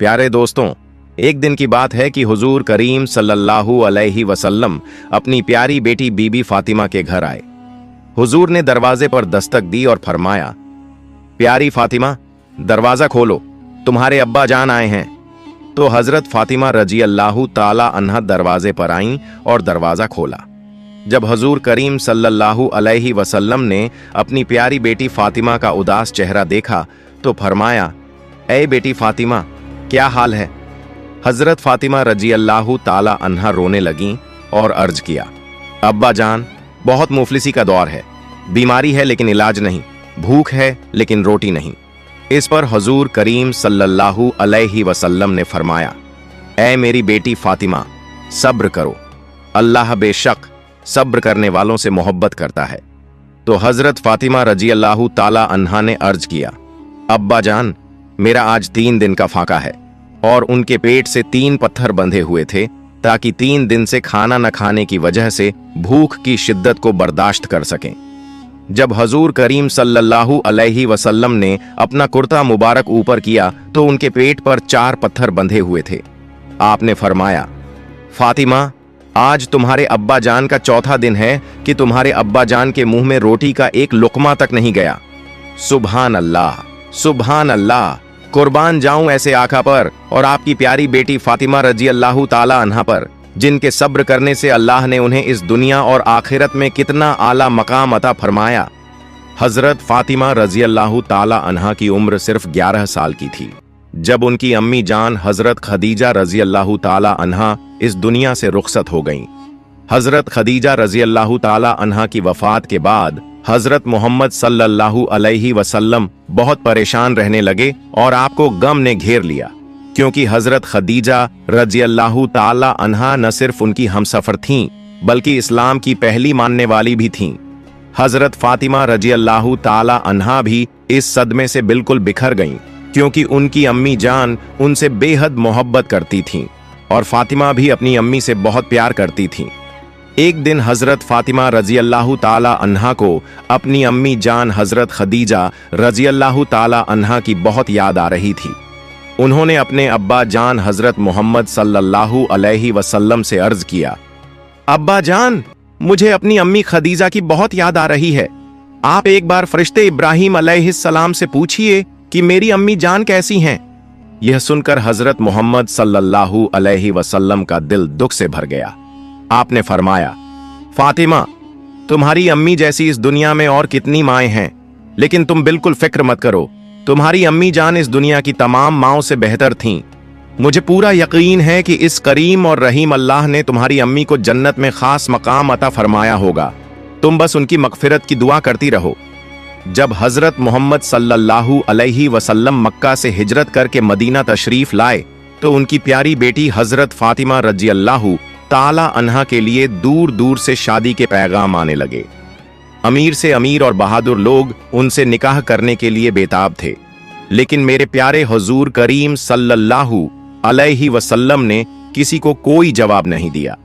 प्यारे दोस्तों, एक दिन की बात है कि हुजूर करीम सल्लल्लाहु अलैहि वसल्लम अपनी प्यारी बेटी बीबी फातिमा के घर आए। हुजूर ने दरवाजे पर दस्तक दी और फरमाया, प्यारी फातिमा, दरवाजा खोलो, तुम्हारे अब्बा जान आए हैं। तो हजरत फातिमा रजी अल्लाह ताला अन्हा दरवाजे पर आईं और दरवाजा खोला। जब हुजूर करीम सल्लल्लाहु अलैहि वसल्लम ने अपनी प्यारी बेटी फातिमा का उदास चेहरा देखा तो फरमाया, ऐ बेटी फातिमा, क्या हाल है? हजरत फातिमा रजी अल्लाह ताला अन्हा रोने लगीं और अर्ज किया, अब्बा जान, बहुत मुफलिसी का दौर है, बीमारी है लेकिन इलाज नहीं, भूख है लेकिन रोटी नहीं। इस पर हुजूर करीम सल्लल्लाहु अलैहि वसल्लम ने फरमाया, ऐ मेरी बेटी फातिमा, सब्र करो, अल्लाह बेशक सब्र करने वालों से मोहब्बत करता है। तो हजरत फातिमा रजी अल्लाह ताला अन्हा ने अर्ज किया, अब्बा जान, मेरा आज 3 दिन का फाका है और उनके पेट से 3 पत्थर बंधे हुए थे ताकि 3 दिन से खाना न खाने की वजह से भूख की शिद्दत को बर्दाश्त कर सकें। जब हुजूर करीम सल्लल्लाहु अलैहि वसल्लम ने अपना कुर्ता मुबारक ऊपर किया तो उनके पेट पर 4 पत्थर बंधे हुए थे। आपने फरमाया, फातिमा, आज तुम्हारे अब्बा जान का 4था दिन है कि तुम्हारे अब्बा जान के मुंह में रोटी का एक लुकमा तक नहीं गया। सुभान अल्लाह, सुभान अल्लाह, कुर्बान जाऊं ऐसे आका पर और आपकी प्यारी बेटी फातिमा रजी अल्लाह ताला अन्हा पर, जिनके सब्र करने से अल्लाह ने उन्हें इस दुनिया और आखिरत में कितना आला मकाम अता फरमाया। हजरत फातिमा रजी अल्लाह ताला अन्हा की उम्र सिर्फ 11 साल की थी जब उनकी अम्मी जान हजरत खदीजा रजी अल्लाह ताला अन्हा इस दुनिया से रुखसत हो गईं। हजरत खदीजा रजी अल्लाह ताला अन्हा की वफात के बाद हजरत मोहम्मद सल्लल्लाहु अलैहि वसल्लम बहुत परेशान रहने लगे और आपको गम ने घेर लिया, क्योंकि हजरत खदीजा रजी अल्लाह ताला अन्हा न सिर्फ उनकी हमसफर थीं बल्कि इस्लाम की पहली मानने वाली भी थीं। हजरत फातिमा रजी अल्लाह ताला अन्हा भी इस सदमे से बिल्कुल बिखर गईं, क्योंकि उनकी अम्मी जान उनसे बेहद मोहब्बत करती थीं और फातिमा भी अपनी अम्मी से बहुत प्यार करती थीं। एक दिन हजरत फातिमा रजी अल्लाह ताला अन्हा को अपनी अम्मी जान हजरत खदीजा रजी अल्लाह ताला अन्हा की बहुत याद आ रही थी। उन्होंने अपने अब्बा जान हजरत मोहम्मद सल्लल्लाहु अलैहि वसल्लम से अर्ज किया, अब्बा जान, मुझे अपनी अम्मी खदीजा की बहुत याद आ रही है। आप एक बार फरिश्ते इब्राहिम अलैहिस्सलाम से पूछिए कि मेरी अम्मी जान कैसी हैं। यह सुनकर हजरत मोहम्मद सल्लल्लाहु अलैहि वसल्लम का दिल दुख से भर गया। आपने फरमाया, फातिमा, तुम्हारी अम्मी जैसी इस दुनिया में और कितनी माएं हैं, लेकिन तुम बिल्कुल फिक्र मत करो, तुम्हारी अम्मी जान इस दुनिया की तमाम माओं से बेहतर थीं। मुझे पूरा यकीन है कि इस करीम और रहीम अल्लाह ने तुम्हारी अम्मी को जन्नत में खास मकाम अता फरमाया होगा। तुम बस उनकी मगफिरत की दुआ करती रहो। जब हजरत मोहम्मद सल्लल्लाहु अलैहि वसल्लम मक्का से हिजरत करके मदीना तशरीफ लाए तो उनकी प्यारी बेटी हजरत फातिमा रजी अल्लाह ताला अन्हा के लिए दूर दूर से शादी के पैगाम आने लगे। अमीर से अमीर और बहादुर लोग उनसे निकाह करने के लिए बेताब थे, लेकिन मेरे प्यारे हुजूर करीम सल्लल्लाहु अलैहि वसल्लम ने किसी को कोई जवाब नहीं दिया।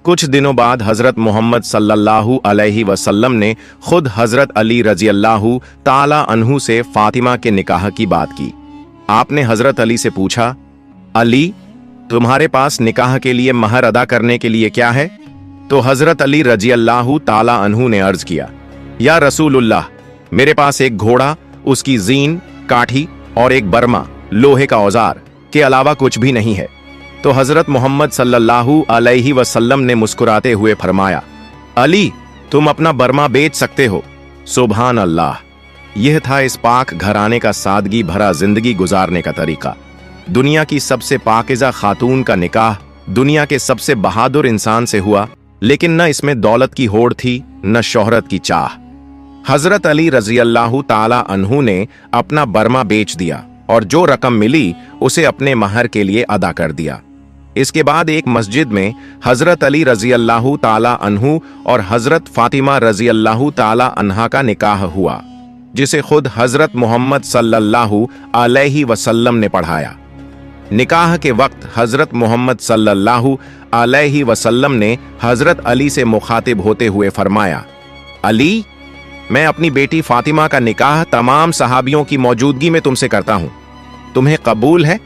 कुछ दिनों बाद हजरत मोहम्मद सल्लल्लाहु अलैहि वसल्लम ने खुद हजरत अली रजी अल्लाह ताला अन्हु से फातिमा के निकाह की बात की। आपने हजरत अली से पूछा, अली, तुम्हारे पास निकाह के लिए महर अदा करने के लिए क्या है? तो हजरत अली रजी अल्लाह ताला अन्हु ने अर्ज किया, या रसूलुल्लाह, मेरे पास एक घोड़ा, उसकी जीन, काठी और एक बर्मा लोहे का औजार के अलावा कुछ भी नहीं है। तो हजरत मोहम्मद सल्लल्लाहु अलैहि वसल्लम ने मुस्कुराते हुए फरमाया, अली, तुम अपना बर्मा बेच सकते हो। सुभान अल्लाह। यह था इस पाक घराने का सादगी भरा जिंदगी गुजारने का तरीका। दुनिया की सबसे पाकिज़ा खातून का निकाह दुनिया के सबसे बहादुर इंसान से हुआ, लेकिन न इसमें दौलत की होड़ थी न शोहरत की चाह। हजरत अली रजी अल्लाह ताला अन्हु ने अपना बर्मा बेच दिया और जो रकम मिली उसे अपने महर के लिए अदा कर दिया। इसके बाद एक मस्जिद में हजरत अली रजी अल्लाह ताला अन्हु और हजरत फातिमा रजी अल्लाह ताला अन्हा का निकाह हुआ, जिसे खुद हजरत मोहम्मद सल्लल्लाहु अलैहि वसल्लम ने पढ़ाया। निकाह के वक्त हजरत मोहम्मद सल्लल्लाहु अलैहि वसल्लम ने हजरत अली से मुखातिब होते हुए फरमाया, अली, मैं अपनी बेटी फातिमा का निकाह तमाम सहाबियों की मौजूदगी में तुमसे करता हूं, तुम्हें कबूल है?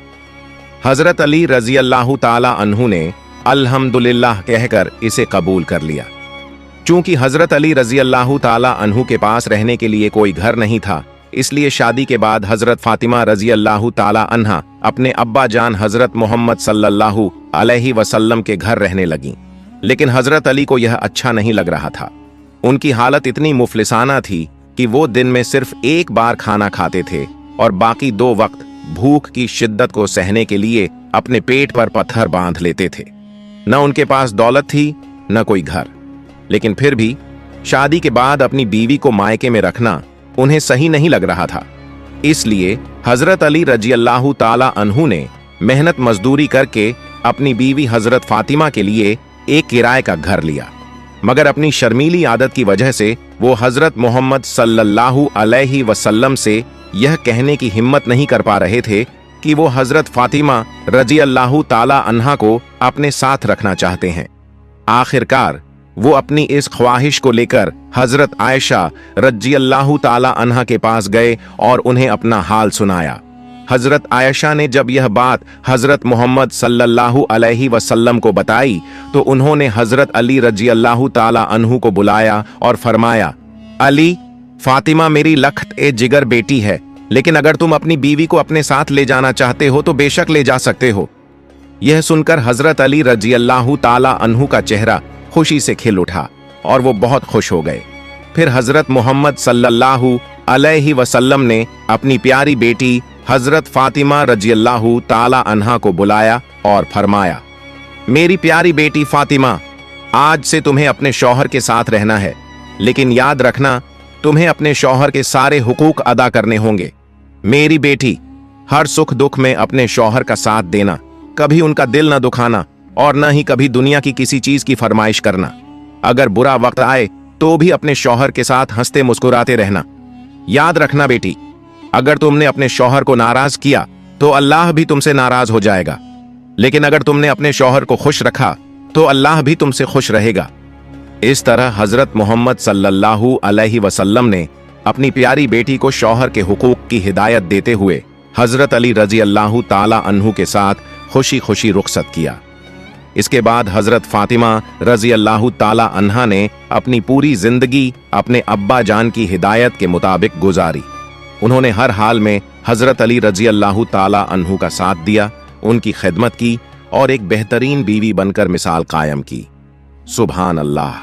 हजरत अली रजी अल्लाह ताला अन्हु ने अल्हम्दुलिल्लाह कहकर इसे कबूल कर लिया। चूंकि हजरत अली रजी अल्लाह ताला अन्हु के पास रहने के लिए कोई घर नहीं था, इसलिए शादी के बाद हजरत फातिमा रजी अल्लाह ताला अन्हा अपने अब्बा जान हजरत मोहम्मद सल्लल्लाहु अलैहि वसल्लम के घर रहने लगीं। लेकिन हजरत अली को यह अच्छा नहीं लग रहा था। उनकी हालत इतनी मुफलिसाना थी कि वो दिन में सिर्फ एक बार खाना खाते थे और बाकी 2 वक्त भूख की शिद्दत को सहने के लिए अपने पेट पर पत्थर बांध लेते थे। न उनके पास दौलत थी न कोई घर, लेकिन फिर भी शादी के बाद अपनी बीवी को मायके में रखना उन्हें सही नहीं लग रहा था। इसलिए हजरत अली रजी अल्लाह ताला अन्हु ने मेहनत मजदूरी करके अपनी बीवी हजरत फातिमा के लिए एक किराए का घर लिया। मगर अपनी शर्मीली आदत की वजह से वो हजरत मोहम्मद सल्लल्लाहु अलैहि वसल्लम से यह कहने की हिम्मत नहीं कर पा रहे थे कि वो हजरत फातिमा रजी अल्लाह ताला अन्हा को अपने साथ रखना चाहते हैं। आखिरकार वो अपनी इस ख्वाहिश को लेकर हजरत आयशा रजी अल्लाह ताला अन्हा के पास गए और उन्हें अपना हाल सुनाया। हजरत आयशा ने जब यह बात हजरत मोहम्मद सल्लल्लाहु अलैहि वसल्लम को बताई तो उन्होंने हजरत अली रजी अल्लाह ताला अन्हु को बुलाया और फरमाया, अली, फातिमा मेरी लख्त ए जिगर बेटी है, लेकिन अगर तुम अपनी बीवी को अपने साथ ले जाना चाहते हो तो बेशक ले जा सकते हो। यह सुनकर हजरत अली रजी अल्लाह ताला अन्हु का चेहरा खुशी से खिल उठा और वो बहुत खुश हो गए। फिर हजरत मोहम्मद सल्लल्लाहु अलैहि वसल्लम ने अपनी प्यारी बेटी हजरत फातिमा रजी अल्लाह ताला अन्हा को बुलाया और फरमाया, मेरी प्यारी बेटी फातिमा, आज से तुम्हें अपने शौहर के साथ रहना है, लेकिन याद रखना तुम्हें अपने शौहर के सारे हुकूक अदा करने होंगे। मेरी बेटी, हर सुख दुख में अपने शौहर का साथ देना, कभी उनका दिल न दुखाना और न ही कभी दुनिया की किसी चीज की फरमाइश करना। अगर बुरा वक्त आए तो भी अपने शौहर के साथ हंसते मुस्कुराते रहना। याद रखना बेटी, अगर तुमने अपने शौहर को नाराज किया तो अल्लाह भी तुमसे नाराज हो जाएगा, लेकिन अगर तुमने अपने शौहर को खुश रखा तो अल्लाह भी तुमसे खुश रहेगा। इस तरह हजरत मोहम्मद सल्लल्लाहु अलैहि वसल्लम ने अपनी प्यारी बेटी को शौहर के हुकूक की हिदायत देते हुए हजरत अली रजी अल्लाह ताला अन्हु के साथ खुशी खुशी रुखसत किया। इसके बाद हजरत फातिमा रजी अल्लाह ताला अन्हा ने अपनी पूरी जिंदगी अपने अब्बा जान की हिदायत के मुताबिक गुजारी। उन्होंने हर हाल में हजरत अली रजी अल्लाह ताला अन्हु का साथ दिया, उनकी खिदमत की और एक बेहतरीन बीवी बनकर मिसाल कायम की। सुभान अल्लाह।